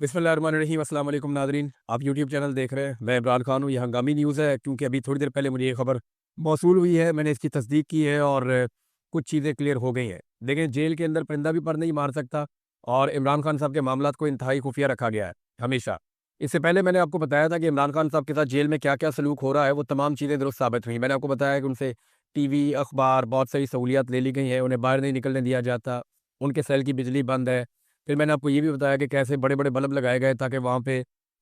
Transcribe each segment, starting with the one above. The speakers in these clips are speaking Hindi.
बिस्मिल्लाहिर्रहमानिर्रहीम, अस्सलाम वालेकुम नाज़रीन। आप यूट्यूब चैनल देख रहे हैं। मैं इमरान खान हूँ। ये हंगामी न्यूज़ है क्योंकि अभी थोड़ी देर पहले मुझे ये खबर मौसूल हुई है। मैंने इसकी तस्दीक की है और कुछ चीज़ें क्लियर हो गई हैं। देखें, जेल के अंदर परिंदा भी पर नहीं मार सकता और इमरान खान साहब के मामलात को इंतहाई खुफिया रखा गया है हमेशा। इससे पहले मैंने आपको बताया था कि इमरान खान साहब के साथ जेल में क्या-क्या सलूक हो रहा है, वो तमाम चीज़ें दुरुस्त साबित हुई। मैंने आपको बताया कि उनसे टीवी, अखबार, बहुत सारी सहूलियत ले ली गई हैं, उन्हें बाहर नहीं निकलने दिया जाता, उनके सेल की बिजली बंद है। फिर मैंने आपको ये भी बताया कि कैसे बड़े-बड़े बल्ब लगाए गए ताकि वहाँ पे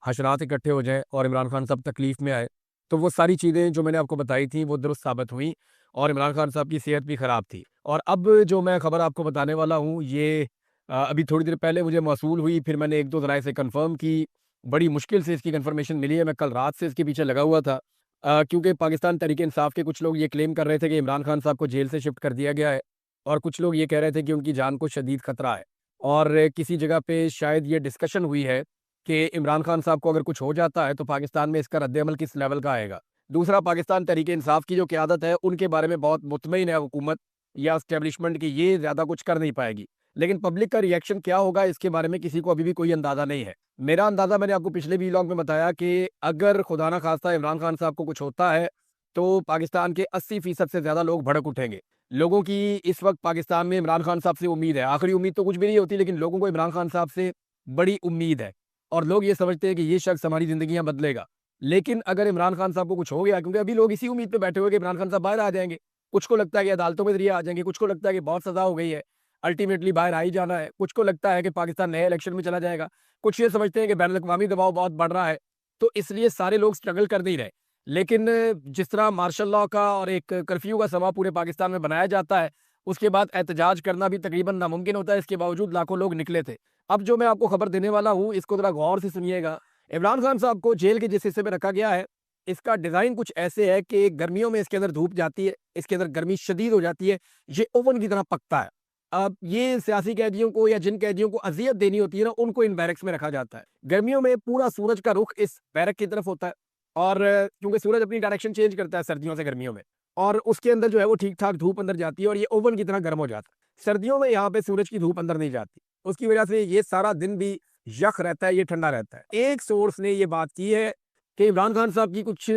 हशरात इकट्ठे हो जाएँ और इमरान खान साहब तकलीफ़ में आए। तो वो सारी चीज़ें जो मैंने आपको बताई थी वो दुरुस्त साबित हुईं और इमरान खान साहब की सेहत भी ख़राब थी। और अब जो मैं खबर आपको बताने वाला हूँ ये अभी थोड़ी देर पहले मुझे मौसूल हुई, फिर मैंने 1-2 ज़राए से कन्फ़र्म की। बड़ी मुश्किल से इसकी कन्फ़र्मेशन मिली है, मैं कल रात से इसके पीछे लगा हुआ था। क्योंकि पाकिस्तान तहरीक-ए-इंसाफ़ के कुछ लोग ये क्लेम कर रहे थे कि इमरान खान साहब को जेल से शिफ्ट कर दिया गया है और कुछ लोग ये कह रहे थे कि उनकी जान को शदीद खतरा है। और किसी जगह पे शायद ये डिस्कशन हुई है कि इमरान खान साहब को अगर कुछ हो जाता है तो पाकिस्तान में इसका रद्द-ए-अमल किस लेवल का आएगा। दूसरा, पाकिस्तान तहरीक-ए-इंसाफ़ की जो क़यादत है उनके बारे में बहुत मुतमईन है हुकूमत या एस्टेब्लिशमेंट कि ये ज़्यादा कुछ कर नहीं पाएगी। लेकिन पब्लिक का रिएक्शन क्या होगा इसके बारे में किसी को अभी भी कोई अंदाज़ा नहीं है। मेरा अंदाज़ा मैंने आपको पिछले व्लॉग में बताया कि अगर खुदा ना ख़ास्ता इमरान खान साहब को कुछ होता है तो पाकिस्तान के 80% से ज़्यादा लोग भड़क उठेंगे। लोगों की इस वक़्त पाकिस्तान में इमरान खान साहब से उम्मीद है। आखिरी उम्मीद तो कुछ भी नहीं होती, लेकिन लोगों को इमरान खान साहब से बड़ी उम्मीद है और लोग ये समझते हैं कि ये शख्स हमारी ज़िंदगियाँ बदलेगा। लेकिन अगर इमरान खान साहब को कुछ हो गया, क्योंकि अभी लोग इसी उम्मीद पे बैठे हुए हैं कि इमरान खान साहब बाहर आ जाएँगे। कुछ को लगता है कि अदालतों के ज़रिए आ जाएँगे, कुछ को लगता है कि बहुत सज़ा हो गई है, अल्टीमेटली बाहर आ ही जाना है। कुछ को लगता है कि पाकिस्तान नए इलेक्शन में चला जाएगा। कुछ ये समझते हैं कि बैनुल-अक़वामी दबाव बहुत बढ़ रहा है, तो इसलिए सारे लोग स्ट्रगल कर नहीं रहे। लेकिन जिस तरह मार्शल लॉ का और एक कर्फ्यू का समा पूरे पाकिस्तान में बनाया जाता है, उसके बाद एहतजाज करना भी तकरीबन नामुमकिन होता है, इसके बावजूद लाखों लोग निकले थे। अब जो मैं आपको खबर देने वाला हूँ, इसको ज़रा गौर से सुनिएगा। इमरान खान साहब को जेल के जिस हिस्से में रखा गया है, इसका डिज़ाइन कुछ ऐसे है कि गर्मियों में इसके अंदर धूप जाती है, इसके अंदर गर्मी शदीद हो जाती है, ये ओवन की तरह पकता है। अब ये सियासी कैदियों को या जिन कैदियों को अज़ियत देनी होती है ना, उनको इन बैरक्स में रखा जाता है। गर्मियों में पूरा सूरज का रुख इस बैरक की तरफ होता है और क्योंकि सूरज अपनी डायरेक्शन चेंज करता है सर्दियों से गर्मियों में, और उसके अंदर जो है वो ठीक-ठाक धूप अंदर जाती है और ये ओवन की तरह गर्म हो जाता है। सर्दियों में यहाँ पे सूरज की धूप अंदर नहीं जाती। उसकी वजह से ये सारा दिन भी यख रहता है, ये ठंडा रहता है। एक सोर्स ने ये बात की है कि इमरान खान साहब की कुछ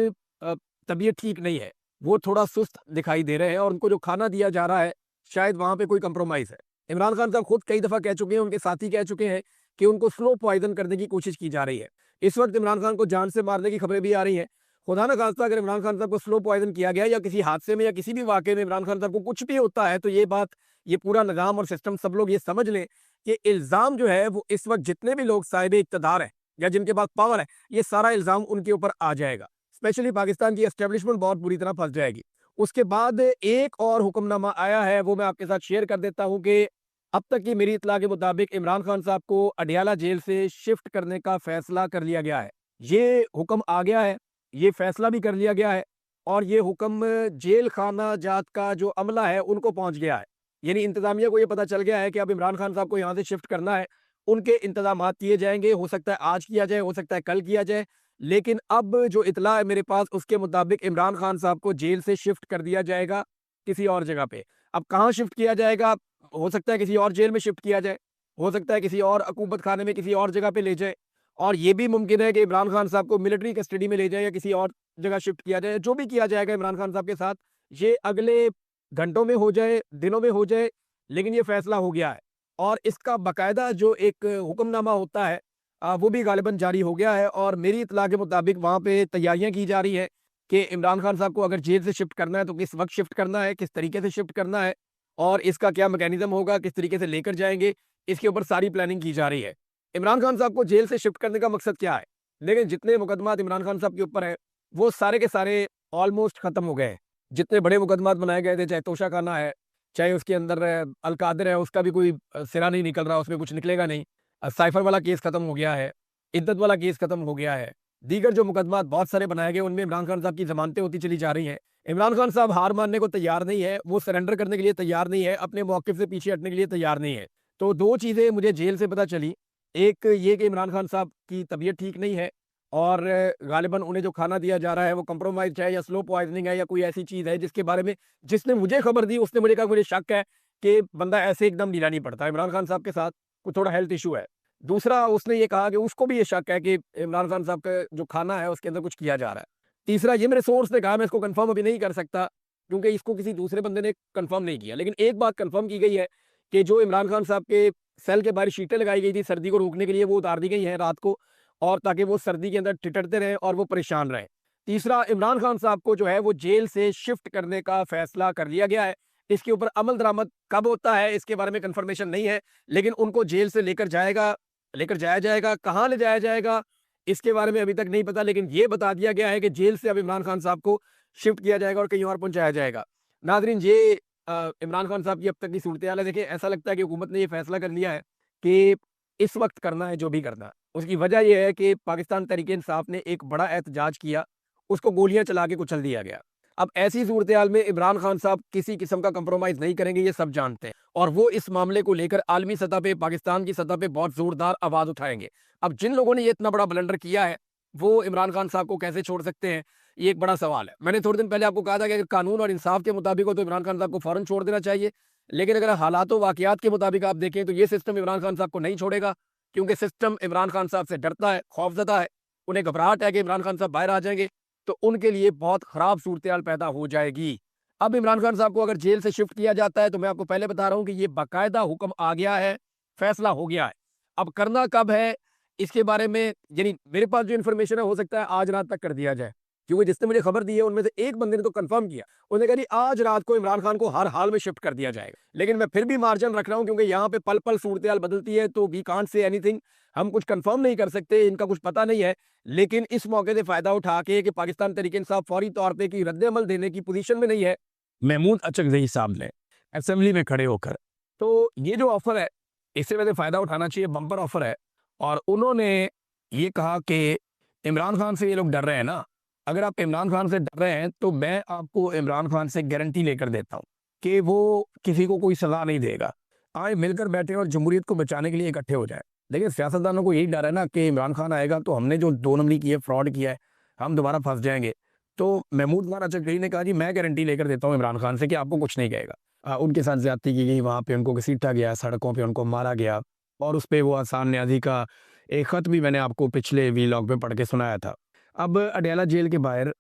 तबीयत ठीक नहीं है। वो थोड़ा सुस्त दिखाई दे रहे हैं और उनको जो खाना दिया जा रहा है, शायद वहाँ पे कोई कंप्रोमाइज़ है। इमरान खान साहब खुद कई दफ़ा कह चुके हैं, उनके साथी कह चुके हैं कि उनको स्लो पॉइज़न करने की कोशिश की जा रही है। इस वक़्त इमरान खान को जान से मारने की खबरें भी आ रही हैं। खुदा ना खास्ता अगर इमरान खान साहब को स्लो पॉइज़न किया गया या किसी हादसे में या किसी भी वाक़ये में इमरान खान साहब को कुछ भी होता है, तो ये बात, ये पूरा निज़ाम और सिस्टम सब लोग ये समझ लें कि इल्ज़ाम जो है वो इस वक़्त जितने भी लोग साहिब इक़्तिदार हैं या जिनके पास पावर है, ये सारा इल्ज़ाम उनके ऊपर आ जाएगा। स्पेशली पाकिस्तान की एस्टेब्लिशमेंट बहुत बुरी तरह फँस जाएगी। उसके बाद एक और हुक्मनामा आया है, वो मैं आपके साथ शेयर कर देता हूँ कि अब तक की मेरी इत्तला के मुताबिक इमरान खान साहब को अडयाला जेल से शिफ्ट करने का फैसला कर लिया गया है। ये हुक्म आ गया है, ये फैसला भी कर लिया गया है और ये हुक्म जेल खाना जात का जो अमला है उनको पहुंच गया है। यानी इंतज़ामिया को ये पता चल गया है कि अब इमरान खान साहब को यहाँ से शिफ्ट करना है। उनके इंतज़ामात किए जाएँगे, हो सकता है आज किया जाए, हो सकता है कल किया जाए। लेकिन अब जो इत्तला है मेरे पास, उसके मुताबिक इमरान खान साहब को जेल से शिफ्ट कर दिया जाएगा किसी और जगह पे। अब कहाँ शिफ्ट किया जाएगा? हो सकता है किसी और जेल में शिफ्ट किया जाए, हो सकता है किसी और अकूमत खाने में किसी और जगह पे ले जाए, और ये भी मुमकिन है कि इमरान खान साहब को मिलिट्री कस्टडी में ले जाए या किसी और जगह शिफ्ट किया जाए। जो भी किया जाएगा इमरान खान साहब के साथ, ये अगले घंटों में हो जाए, दिनों में हो जाए, लेकिन ये फैसला हो गया है और इसका बाकायदा जो एक हुक्मनामा होता है वो भी गालिबन जारी हो गया है और मेरी इत्तला के मुताबिक वहाँ पे तैयारियाँ की जा रही है कि इमरान खान साहब को अगर जेल से शिफ्ट करना है तो किस वक़्त शिफ्ट करना है, किस तरीके से शिफ्ट करना है और इसका क्या मैकेनिज़्म होगा, किस तरीके से लेकर जाएँगे, इसके ऊपर सारी प्लानिंग की जा रही है। इमरान खान साहब को जेल से शिफ्ट करने का मकसद क्या है? लेकिन जितने मुकदमात इमरान खान साहब के ऊपर हैं, वो सारे के सारे ऑलमोस्ट खत्म हो गए हैं। जितने बड़े मुकदमात बनाए गए थे, चाहे तोशाखाना है, चाहे उसके अंदर अल-कादिर है, उसका भी कोई सिरा नहीं निकल रहा, उसमें कुछ निकलेगा नहीं। साइफर वाला केस खत्म हो गया है, इद्दत वाला केस खत्म हो गया है। दीगर जो मुकदमात बहुत सारे बनाए गए, उनमें इमरान खान साहब की ज़मानतें होती चली जा रही हैं। इमरान खान साहब हार मानने को तैयार नहीं है, वो सरेंडर करने के लिए तैयार नहीं है, अपने मौक़िफ़ से पीछे हटने के लिए तैयार नहीं है। तो 2 चीज़ें मुझे जेल से पता चली। एक ये कि इमरान खान साहब की तबीयत ठीक नहीं है और गालिबन उन्हें जो खाना दिया जा रहा है वो कंप्रोमाइज़ है या स्लो पॉइज़निंग है या कोई ऐसी चीज़ है जिसके बारे में जिसने मुझे खबर दी उसने मुझे कहा मुझे शक है कि बंदा ऐसे एकदम ढीला नहीं पड़ता। इमरान खान साहब के साथ कुछ थोड़ा हेल्थ इश्यू है। दूसरा उसने ये कहा कि उसको भी ये शक है कि इमरान खान साहब का जो खाना है उसके अंदर कुछ किया जा रहा है। तीसरा ये मेरे सोर्स ने कहा, मैं इसको कंफर्म अभी नहीं कर सकता क्योंकि इसको किसी दूसरे बंदे ने कंफर्म नहीं किया, लेकिन एक बात कंफर्म की गई है कि जो इमरान खान साहब के सेल के बाहर शीटें लगाई गई थी सर्दी को रोकने के लिए, वो उतार दी गई हैं रात को, और ताकि वो सर्दी के अंदर ठिठुरते रहें और वो परेशान रहें। तीसरा, इमरान खान साहब को जो है वो जेल से शिफ्ट करने का फैसला कर लिया गया है। इसके ऊपर अमल दरामद कब होता है इसके बारे में कंफर्मेशन नहीं है, लेकिन उनको जेल से लेकर जाया जाएगा। कहाँ ले जाया जाएगा इसके बारे में अभी तक नहीं पता, लेकिन ये बता दिया गया है कि जेल से अब इमरान खान साहब को शिफ्ट किया जाएगा और कहीं और पहुंचाया जाएगा। नाज़रीन, ये इमरान खान साहब की अब तक की सूरत-ए-हाल है। देखिए, ऐसा लगता है कि हुकूमत ने ये फैसला कर लिया है कि इस वक्त करना है जो भी करना है। उसकी वजह ये है कि पाकिस्तान तहरीक-ए-इंसाफ ने एक बड़ा एहतजाज किया, उसको गोलियां चला के कुचल दिया गया। अब ऐसी सूरत-ए-हाल में इमरान खान साहब किसी किस्म का कंप्रोमाइज़ नहीं करेंगे, ये सब जानते हैं, और वो इस मामले को लेकर आलमी सतह पे, पाकिस्तान की सतह पे बहुत ज़ोरदार आवाज़ उठाएँगे। अब जिन लोगों ने ये इतना बड़ा ब्लंडर किया है, वो इमरान खान साहब को कैसे छोड़ सकते हैं? ये एक बड़ा सवाल है। मैंने थोड़े दिन पहले आपको कहा था कि अगर कानून और इंसाफ के मुताबिक हो तो इमरान खान साहब को फ़ौरन छोड़ देना चाहिए। लेकिन अगर हालात वाक़ियात के मुताबिक आप देखें तो ये सिस्टम इमरान खान साहब को नहीं छोड़ेगा, क्योंकि सिस्टम इमरान खान साहब से डरता है, खौफ़ज़दा है। उन्हें घबराहट है कि इमरान खान साहब बाहर आ जाएँगे तो उनके लिए बहुत ख़राब सूरत-ए-हाल पैदा हो जाएगी। अब इमरान खान साहब को अगर जेल से शिफ्ट किया जाता है तो मैं आपको पहले बता रहा हूँ कि ये बाकायदा हुक्म आ गया है, फ़ैसला हो गया है। अब करना कब है इसके बारे में, यानी मेरे पास जो इन्फॉर्मेशन है हो सकता है आज रात तक कर दिया जाए, क्योंकि जिसने मुझे खबर दी है उनमें से एक बंदे ने तो कंफर्म किया। उसने कहा जी आज रात को इमरान खान को हर हाल में शिफ्ट कर दिया जाएगा। लेकिन मैं फिर भी मार्जिन रख रहा हूँ क्योंकि यहाँ पे पल-पल सूरत-ए-हाल बदलती है, तो वी कांट से एनीथिंग। हम कुछ कंफर्म नहीं कर सकते, इनका कुछ पता नहीं है। लेकिन इस मौके से फ़ायदा उठा के कि पाकिस्तान तहरीक-ए-इंसाफ फौरी तौर पे की रद्द-ए-अमल देने की पोज़ीशन में नहीं है, महमूद अचकज़ई साहब ने असेंबली में खड़े होकर, तो ये जो ऑफ़र है, इससे वैसे फ़ायदा उठाना चाहिए, बम्पर ऑफ़र है। और उन्होंने ये कहा कि इमरान खान से ये लोग डर रहे हैं ना, अगर आप इमरान खान से डर रहे हैं तो मैं आपको इमरान खान से गारंटी लेकर देता हूँ कि वो किसी को कोई सज़ा नहीं देगा। आए मिलकर बैठे और जमहूरियत को बचाने के लिए इकट्ठे हो जाएँ। देखिए, सियासतदानों को यही डर है ना कि इमरान खान आएगा तो हमने जो 2 नंबरी की है, फ्रॉड किया है, हम दोबारा फँस जाएँगे। तो महमूद खान अचकज़ई ने कहा जी मैं गारंटी लेकर देता हूँ इमरान खान से कि आपको कुछ नहीं कहेगा। उनके साथ ज़्यादती की गई, वहाँ पे उनको घसीटा गया, सड़कों पे उनको मारा गया, और उसपे वो आसान न्याज़ी का एक ख़त भी मैंने आपको पिछले वीलॉग में पढ़ के सुनाया था। अब अडयाला जेल के बाहर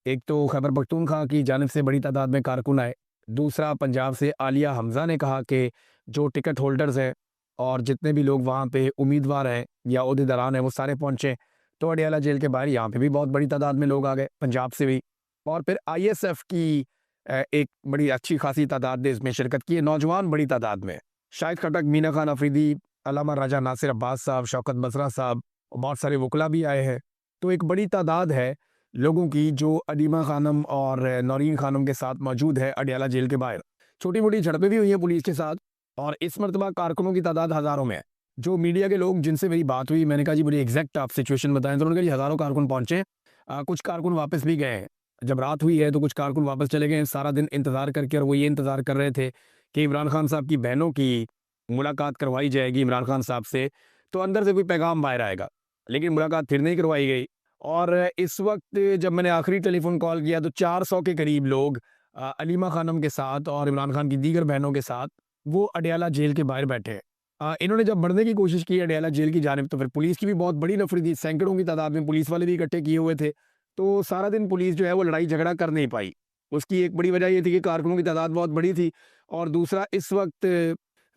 एक तो खैबर पख्तूनख्वा की जानिब से बड़ी तादाद में कारकुन आए। दूसरा, पंजाब से आलिया हमज़ा ने कहा कि जो टिकट होल्डर्स हैं और जितने भी लोग वहाँ पे उम्मीदवार हैं या ओहदेदारान हैं वो सारे पहुँचे। तो अडयाला जेल के बाहर यहाँ पे भी बहुत बड़ी तादाद में लोग आ गए, पंजाब से भी। और फिर आईएसएफ की एक बड़ी अच्छी खासी तादाद ने इसमें शिरकत की है, नौजवान बड़ी तादाद में। शाहिद खटक, मीना खान अफरीदी, अल्लामा राजा नासिर अब्बास साहब, शौकत बसरा साहब और बहुत सारे वकला भी आए हैं। तो एक बड़ी तादाद है लोगों की जो अदीमा खानम और नौरीन खानम के साथ मौजूद है अडयाला जेल के बाहर। छोटी-मोटी झड़पें भी हुई हैं पुलिस के साथ, और इस मरतबा कारकुनों की तादाद हज़ारों में है। जो मीडिया के लोग जिनसे मेरी बात हुई, मैंने कहा जी मुझे एग्जैक्ट आप सिचुएशन बताएं, तो उन्होंने कहा जी हज़ारों कारकुन पहुँचे हैं। कुछ कारकुन वापस भी गए हैं। जब रात हुई है तो कुछ कारकुन वापस चले गए हैं सारा दिन इंतज़ार करके, और वो ये इंतज़ार कर रहे थे कि इमरान खान साहब की बहनों की मुलाकात करवाई जाएगी इमरान खान साहब से, तो अंदर से कोई पैगाम बाहर आएगा। लेकिन मुलाकात फिर नहीं करवाई गई, और इस वक्त जब मैंने आखिरी टेलीफोन कॉल किया तो 400 के करीब लोग अलीमा खानम के साथ और इमरान खान की दीगर बहनों के साथ वो अडयाला जेल के बाहर बैठे हैं। इन्होंने जब बढ़ने की कोशिश की अडयाला जेल की जानिब, तो फिर पुलिस की भी बहुत बड़ी नफरी थी, सैकड़ों की तादाद में पुलिस वाले भी इकट्ठे किए हुए थे। तो सारा दिन पुलिस जो है वो लड़ाई झगड़ा कर नहीं पाई। उसकी एक बड़ी वजह ये थी कि कारकुनों की तादाद बहुत बड़ी थी, और दूसरा इस वक्त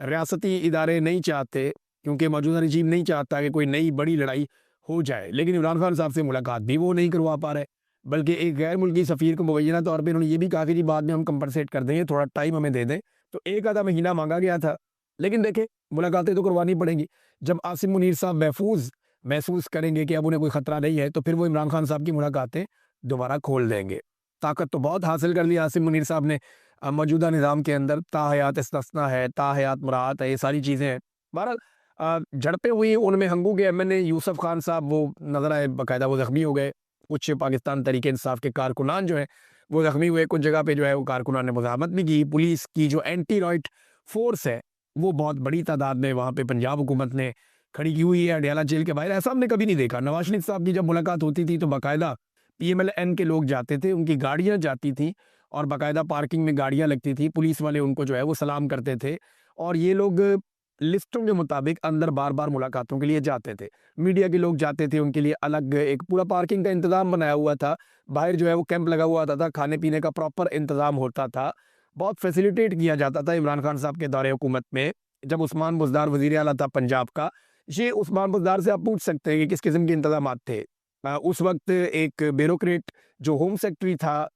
रियासती इदारे नहीं चाहते, क्योंकि मौजूदा रजीम नहीं चाहता कि कोई नई बड़ी लड़ाई हो जाए। लेकिन इमरान खान साहब से मुलाकात भी वो नहीं करवा पा रहे, बल्कि एक गैर मुल्की सफ़ीर को मुबैना तौर पे उन्होंने ये भी कहा कि जी बाद में हम कंपनसेट कर देंगे, थोड़ा टाइम हमें दे दें। तो एक आधा महीना मांगा गया था, लेकिन देखें मुलाकातें तो करवानी पड़ेंगी। जब आसिम मुनीर साहब महफूज महसूस करेंगे कि अब उन्हें कोई ख़तरा नहीं है, तो फिर वो इमरान खान साहब की मुलाकातें दोबारा खोल देंगे। ताकत तो बहुत हासिल कर ली आसिम मुनीर साहब ने मौजूदा निज़ाम के अंदर, ताहयात इस्तिस्ना है, ताहयात मुरात है, ये सारी चीज़ें हैं। बहरहाल झड़पें हुई, उनमें हंगू के एमएनए यूसुफ खान साहब वो नज़र आए, बाकायदा वो ज़ख्मी हो गए। कुछ पाकिस्तान तहरीक इंसाफ के कारकुनान जो हैं वो ज़ख्मी हुए, कुछ जगह पे जो है वो कारकुनान ने मुज़ाहमत भी की। पुलिस की जो एंटी रॉयट फोर्स है वो बहुत बड़ी तादाद में वहाँ पे पंजाब हुकूमत ने खड़ी की हुई है अडयाला जेल के बाहर। ऐसा हमने कभी नहीं देखा। नवाज शरीफ साहब की जब मुलाकात होती थी तो बाकायदा पीएमएल-एन के लोग जाते थे, उनकी गाड़ियाँ जाती थी और बाकायदा पार्किंग में गाड़ियाँ लगती थी, पुलिस वाले उनको जो है वो सलाम करते थे। और ये लोग लिस्टों के मुताबिक अंदर बार-बार मुलाकातों के लिए जाते थे। मीडिया के लोग जाते थे, उनके लिए अलग एक पूरा पार्किंग का इंतज़ाम बनाया हुआ था। बाहर जो है वो कैंप लगा हुआ होता था, खाने-पीने का प्रॉपर इंतज़ाम होता था। बहुत फैसिलिटेट किया जाता था इमरान खान साहब के दौरे हुकूमत में। जब उस्मान बुज़दार वज़ीर आला था पंजाब का, ये उस्मान बुज़दार से आप पूछ सकते हैं कि किस किस्म के इंतज़ामात थे। उस वक़्त एक ब्यूरोक्रेट जो होम सेक्रेटरी था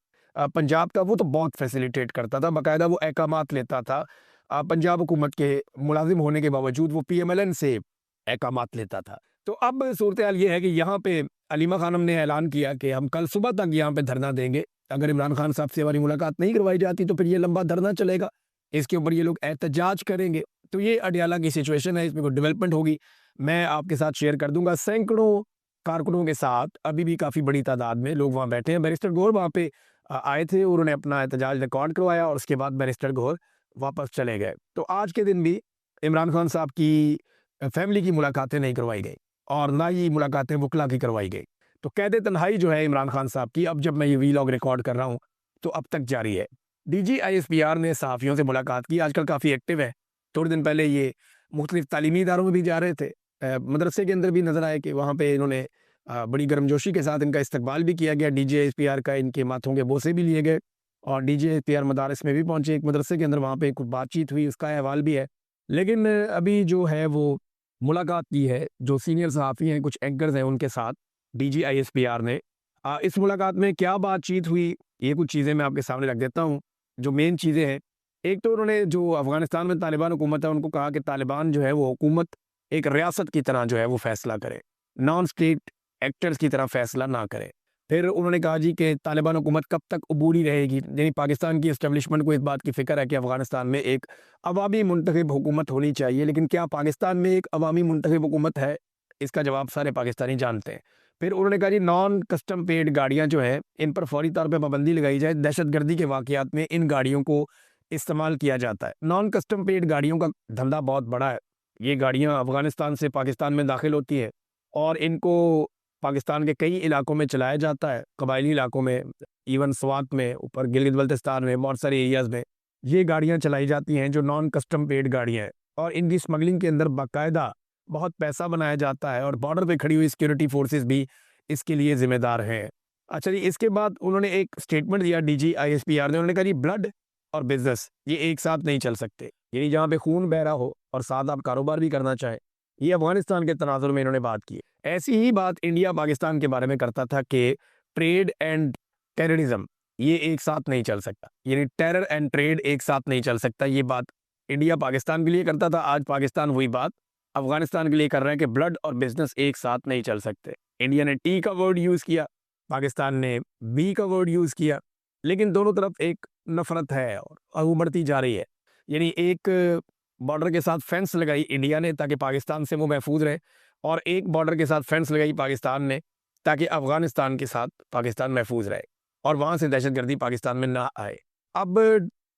पंजाब का, वो तो बहुत फैसिलिटेट करता था, बाकायदा वो अहकामात लेता था। पंजाब हुकूमत के मुलाजिम होने के बावजूद वो पीएमएलएन से अहकामात लेता था। तो अब सूरत-ए-हाल ये है कि यहाँ पे अलीमा खानम ने ऐलान किया कि हम कल सुबह तक यहाँ पे धरना देंगे। अगर इमरान खान साहब से हमारी मुलाकात नहीं करवाई जाती तो फिर ये लंबा धरना चलेगा। इसके ऊपर ये लोग एहतजाज करेंगे। तो ये अडयाला की सिचुएशन है, इसमें कोई डेवलपमेंट होगी, मैं आपके साथ शेयर कर दूँगा। सैकड़ों कारकुनों के साथ अभी भी काफ़ी बड़ी तादाद में लोग वहाँ बैठे हैं। बैरिस्टर गौहर वहाँ पे आए थे और उन्होंने अपना एहतजाज रिकॉर्ड करवाया और उसके बाद बैरिस्टर गौहर वापस चले गए। तो आज के दिन भी इमरान खान साहब की फैमिली की मुलाकातें नहीं करवाई गई और ना ही मुलाकातें वकला की करवाई गई। तो कैद तन्हाई जो है इमरान खान साहब की, अब जब मैं ये वीलॉग रिकॉर्ड कर रहा हूँ तो अब तक जारी है। डीजी आईएसपीआर ने सहाफ़ियों से मुलाकात की, आजकल काफ़ी एक्टिव है। थोड़े दिन पहले ये मुख्तलिफ तालीमी इदारों में भी जा रहे थे। मदरसे के अंदर भी नज़र आए कि वहाँ पे इन्होंने बड़ी गर्मजोशी के साथ इनका इस्तकबाल भी किया गया। डीजी आईएसपीआर का इनके माथों के बोसे भी लिए गए और डीजी आईएसपीआर मदारिस में भी पहुँचे। एक मदरसे के अंदर वहाँ पे कुछ बातचीत हुई, उसका अहवाल भी है। लेकिन अभी जो है वो मुलाकात की है, जो सीनियर सहाफ़ी हैं, कुछ एंकर्स हैं, उनके साथ डीजी आईएसपीआर ने। इस मुलाकात में क्या बातचीत हुई, ये कुछ चीज़ें मैं आपके सामने रख देता हूँ, जो मेन चीज़ें हैं। एक तो उन्होंने जो अफ़गानिस्तान में तालिबान हुकूमत है, उनको कहा कि तालिबान जो है वो हुकूमत एक रियासत की तरह जो है वो फ़ैसला करे, नॉन स्टेट एक्टर्स की तरह फ़ैसला ना करे। फिर उन्होंने कहा जी कि तालिबान हुकूमत कब तक अबूरी रहेगी, यानी पाकिस्तान की एस्टेब्लिशमेंट को इस बात की फ़िक्र है कि अफ़गानिस्तान में एक अवामी मुंतखब हुकूमत होनी चाहिए, लेकिन क्या पाकिस्तान में एक अवामी मुंतखब हुकूमत है? इसका जवाब सारे पाकिस्तानी जानते हैं। फिर उन्होंने कहा जी नॉन कस्टम पेड गाड़ियाँ जो हैं, इन पर फ़ौरी तौर पे पाबंदी लगाई जाए, दहशतगर्दी के वाक़यात में इन गाड़ियों को इस्तेमाल किया जाता है। नॉन कस्टम पेड गाड़ियों का धंधा बहुत बड़ा है। ये गाड़ियाँ अफ़गानिस्तान से पाकिस्तान में दाखिल होती हैं और इनको पाकिस्तान के कई इलाकों में चलाया जाता है, कबायली इलाकों में, इवन स्वात में, ऊपर गिलगित-बल्तिस्तान में, बहुत सारे एरियाज़ में ये गाड़ियाँ चलाई जाती हैं जो नॉन कस्टम पेड गाड़ियाँ हैं और इनकी स्मगलिंग के अंदर बाकायदा बहुत पैसा बनाया जाता है और बॉर्डर पे खड़ी हुई सिक्योरिटी फोर्सेस भी इसके लिए ज़िम्मेदार हैं। अच्छा जी, इसके बाद उन्होंने एक स्टेटमेंट दिया डीजी आईएसपीआर ने, उन्होंने कहा जी ब्लड और बिज़नेस ये एक साथ नहीं चल सकते। यानी जहाँ पे खून बह रहा हो और साथ आप कारोबार भी करना चाहें, ये अफ़गानिस्तान के तनाज़ुर में इन्होंने बात की है। ऐसी ही बात इंडिया पाकिस्तान के बारे में करता था कि ट्रेड एंड टेररिज़्म ये एक साथ नहीं चल सकता, यानी टेरर एंड ट्रेड एक साथ नहीं चल सकता। ये बात इंडिया पाकिस्तान के लिए करता था, आज पाकिस्तान वही बात अफ़गानिस्तान के लिए कर रहे हैं कि ब्लड और बिज़नेस एक साथ नहीं चल सकते। इंडिया ने टी का वर्ड यूज़ किया, पाकिस्तान ने बी का वर्ड यूज़ किया, लेकिन दोनों तरफ एक नफ़रत है और वो बढ़ती जा रही है। यानी एक बॉर्डर के साथ फेंस लगाई इंडिया ने ताकि पाकिस्तान से वो महफूज रहे और एक बॉर्डर के साथ फेंस लगाई पाकिस्तान ने ताकि अफ़गानिस्तान के साथ पाकिस्तान महफूज रहे और वहाँ से दहशतगर्दी पाकिस्तान में ना आए। अब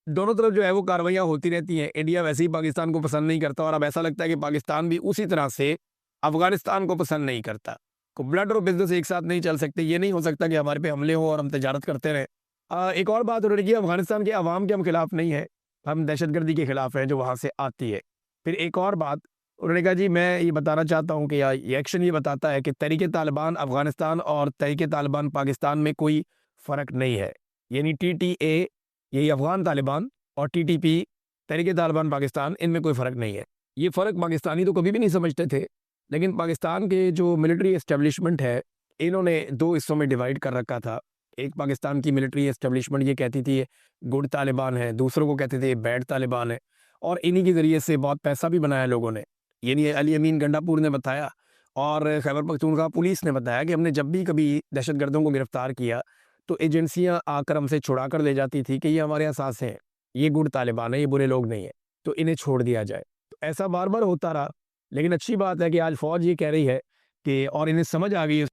दोनों तरफ जो है वो कार्रवाइयाँ होती रहती हैं। इंडिया वैसे ही पाकिस्तान को पसंद नहीं करता और अब ऐसा लगता है कि पाकिस्तान भी उसी तरह से अफ़गानिस्तान को पसंद नहीं करता। तो ब्लड और बिज़नेस एक साथ नहीं चल सकते। ये नहीं हो सकता कि हमारे पे हमले हों और हम तिजारत करते रहें। एक और बात उन्होंने की, अफ़गानिस्तान के अवाम के हम खिलाफ़ नहीं है, हम दहशतगर्दी के खिलाफ़ हैं जो वहाँ से आती है। फिर एक और बात उन्होंने कहा जी मैं ये बताना चाहता हूँ कि ये एक्शन ये बताता है कि तहरीक-ए-तालिबान अफ़गानिस्तान और तहरीक-ए-तालिबान पाकिस्तान में कोई फ़र्क नहीं है। यानी टीटीए यही अफ़गान तालिबान और टीटीपी तहरीक-ए-तालिबान पाकिस्तान, इनमें कोई फ़र्क नहीं है। ये फ़र्क पाकिस्तानी तो कभी भी नहीं समझते थे, लेकिन पाकिस्तान के जो मिलिट्री एस्टेब्लिशमेंट है, इन्होंने 2 हिस्सों में डिवाइड कर रखा था। एक पाकिस्तान की मिलिट्री एस्टेब्लिशमेंट ये कहती थी ये गुड तालिबान है, दूसरों को कहते थे ये बैड तालिबान है और इन्हीं के ज़रिए से बहुत पैसा भी बनाया लोगों ने। यानी अली अमीन गंडापुर ने बताया और खैबर पख्तूनख्वा पुलिस ने बताया कि हमने जब भी कभी दहशतगर्दों को गिरफ्तार किया, तो एजेंसियाँ आकर हमसे छुड़ा कर ले जाती थी कि ये हमारे असासे हैं, ये गुड तालिबान है, ये बुरे लोग नहीं हैं, तो इन्हें छोड़ दिया जाए। तो ऐसा बार-बार होता रहा, लेकिन अच्छी बात है कि आज फ़ौज ये कह रही है कि और इन्हें समझ आ गई है